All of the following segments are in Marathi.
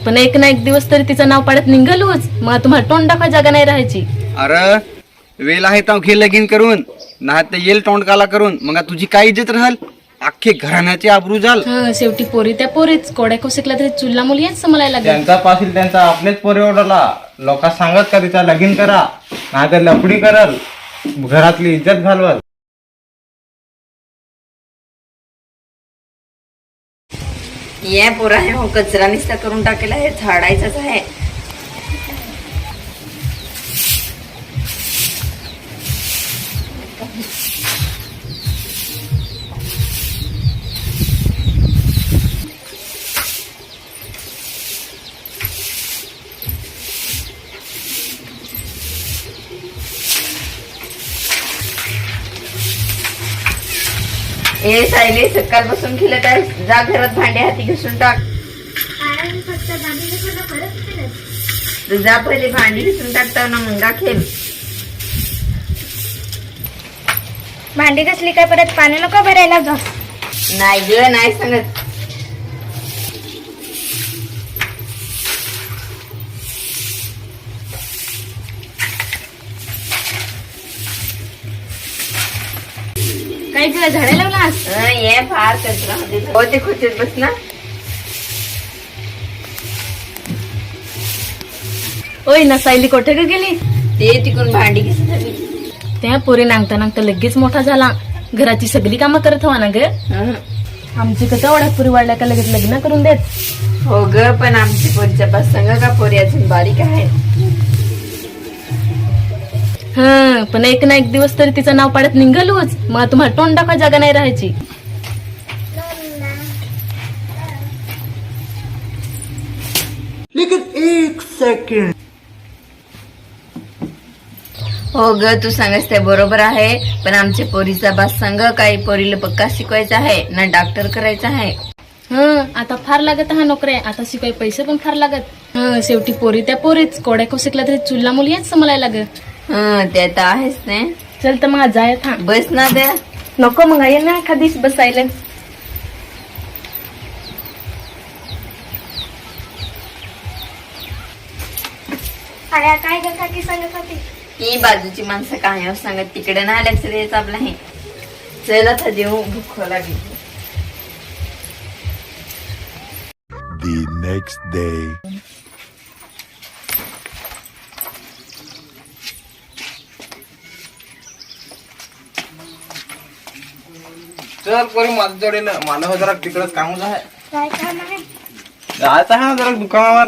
पण एक ना एक दिवस तरी तिचं नाव पाडत निघालूच, मग तुम्हाला तोंड दाखवा जागा नाही राहायची. अरे वेल आहे तर घे लगीन करून, नाही तर येईल तोंड काला करून, मग तुझी काय इज्जत राहल? अख्खे घराण्याची आबरू झाल. शेवटी पोरी त्या पोरीच, कोड्या कोसिकला तरी चुलला मुली याच समजायला लागेल. त्यांचा पासील त्यांचा आपलेच पोरी ओढला. लोक सांगत का तिचा लगीन करा, नाही तर लफडी करल, घरातली इज्जत घालवल. ये पोरा आहे हो, कचरा निस्ता करून टाकेला आहे, झाडायचाच आहे. ए सायले, सकाळ बसून खेळत आहे, जा घरात भांडे हाती घुसून टाक. जा पहिले भांडी घुसून टाकता ना, मुंगा खेळ. भांडी घासली काय परत पाणी नको भरायला जा. नाही ग, नाही सांगत. काय तुला झाडे लावलास? ये फार कचरा हो, ते खुर्चीत बस ना. ओय ना सायली कुठे ग गेली? ते तिकडून भांडी घ्यायची झाली. त्या पोरी नांगता नांगता लगेच मोठा झाला, घराची सगळी कामं करत हवा ना ग. आमची कसं ओढ्यात पुरी वाढल्या का लगेच लग्न करून देत. हो ग, पण आमची पोरीच्या पास संग का पोरी अजून बारीक आहे. पण एक ना एक दिवस तरी तिचं नाव पाडत निघालूच, मग तुम्हाला तोंड दाखवा जागा नाही राहायची. हो ग, तू सांगस ते बरोबर आहे, पण आमच्या पोरीचा बास संग काही पोरीला पक्का शिकवायचा आहे ना, डॉक्टर करायचा आहे. आता फार लागत हा नोकऱ्या, आता शिकाय पैसे पण फार लागत. शेवटी पोरी त्या पोरीच, कोड्या कोसिकला तरी चुलला मुली याच समजायला लागत. ते तर आहेच नाही. चल तर मग जाय था. बस ना द्या. नको मग ये ना एखादीच बसायला. अरे काय ग काकी सांगत होती? ही बाजूची माणसं काय हो सांगत, तिकडे ना लक्ष द्यायचं आपलं आहे. चल आता जेऊ, भूक लागली. The next day. चल पोरी माझ्या जोडीला, मला हो जरा तिकडच कामच आहे. काय काम आहे? जायचं आहे ना जरा दुकानावर.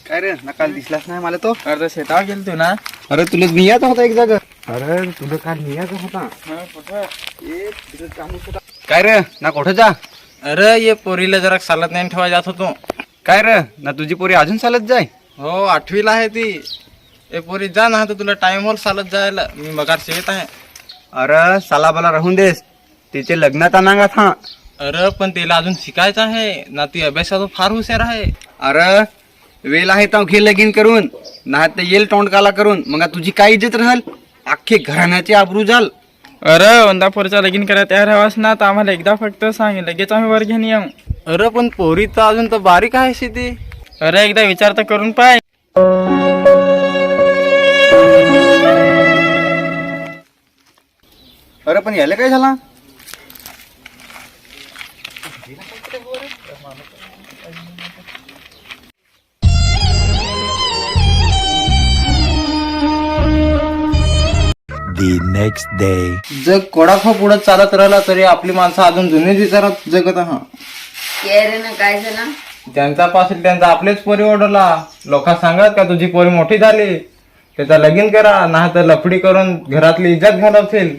काय रे, नकाल दिसलाच नाही मला तो. अरे शेतावर गेलतो ना. अरे तुला नियाचा होता एक जागा. अरे तुला काल नियाचा होता. काय रे ना कुठं जा? अरे ये पोरीला जरा चालत नाही ठेवा जात होतो. काय रे ना तुझी पोरी अजून चालत जाय? हो 8वीला आहे ती. ए पोरी जा ना, तर तुला टाइम होल चालत जायला, मी मगार शेत आहे. अरे सालाबाला राहून देस, तिचे लग्नात नांगा था. अरे पण तिला अजून शिकायचं आहे ना, ती अभ्यासात फार हुशार आहे. अरे वेल आहे तर घे लगीन करून, नाही तर येईल तोंड काला करून, मग तुझी काय इज्जत राहल? अख्खे घराण्याची आबरू झाल. अरे वंदा पोरीचा लगीन करायला तयार हवास ना, तर आम्हाला एकदा फक्त सांग, लगेच आम्ही वर घेऊन येऊ. अरे पण पोरी तर अजून तर बारीक आहे शेती. अरे एकदा विचार तर करून पाय. अरे पण याला काय झाला? The next day. जग कोडाखो पुढे चालत राहिला तरी आपली माणसं अजून जुने विचारात जगत आहा. रे ना, काय झालं? त्यांचा पासून त्यांचा आपलेच पोरी ओढला. लोक सांगत का तुझी पोरी मोठी झाली, त्याचा लगीन करा, नाही तर लफडी करून घरातली इज्जत घालवतील.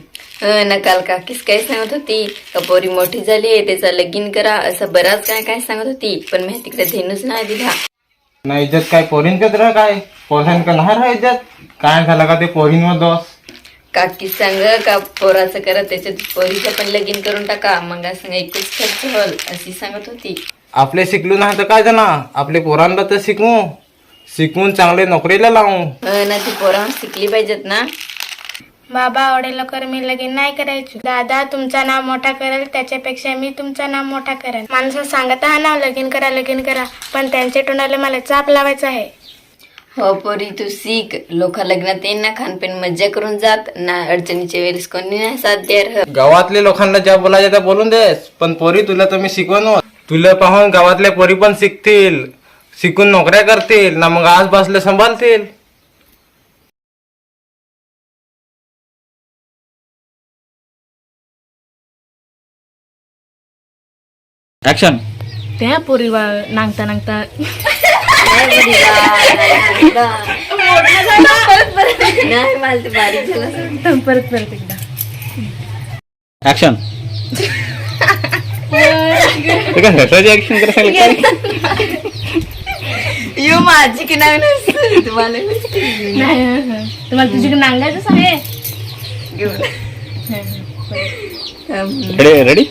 नकाल काकीच काय सांगत होती, का पोरी मोठी झाली त्याचा लगीन करा, असं बराच काय काय सांगत होती, पण मी तिकडे धेनूच नाही दिला. ना इज्जत काय पोरींकच राह, काय पोरांका नाही राह इज्जत. काय झालं का ते पोरींवर दोष. काकी सांग का पोराचं करा, त्याच्यात पोरीचं पण लगीन करून टाका, मग सांग एकच खर्च होल, अशी सांगत होती. आपले शिकलो नाही तर काय जाणार, आपले पोरांना तर शिकवून चांगले नोकरीला लावू. ना ती पोरं शिकली पाहिजेत ना. बाबा एवढे लवकर मी लगीन नाही करायची. दादा तुमचा नाव मोठा करेल त्याच्यापेक्षा मी तुमचा नाव मोठा करेन. माणसं सांगत हा नाव लगीन करा, पण त्यांच्या तोंडाला मला चाप लावायचा आहे. हो पोरी तू शिक, लोक लग्नात येईन ना खानपिन मज्जा करून जात ना, अडचणीच्या वेळेस कोणी नाही साथ द्यार. गावातले लोकांना ज्या बोलायचं त्या बोलून देस, पण पोरी तुला तुम्ही शिकवण. तुला पाहून गावातल्या पोरी पण शिकतील, शिकून नोकऱ्या करतील ना, मग आज बसले सांभाळतील. ऍक्शन. त्या पोरी नांगता नांगता नाही मला ते बारीक झालं. परत एकदा ऍक्शन. ऍक्शन यो माझी की नाही तुम्हाला नाही, तुम्हाला तुझी नांगायचंच आहे. रेडी.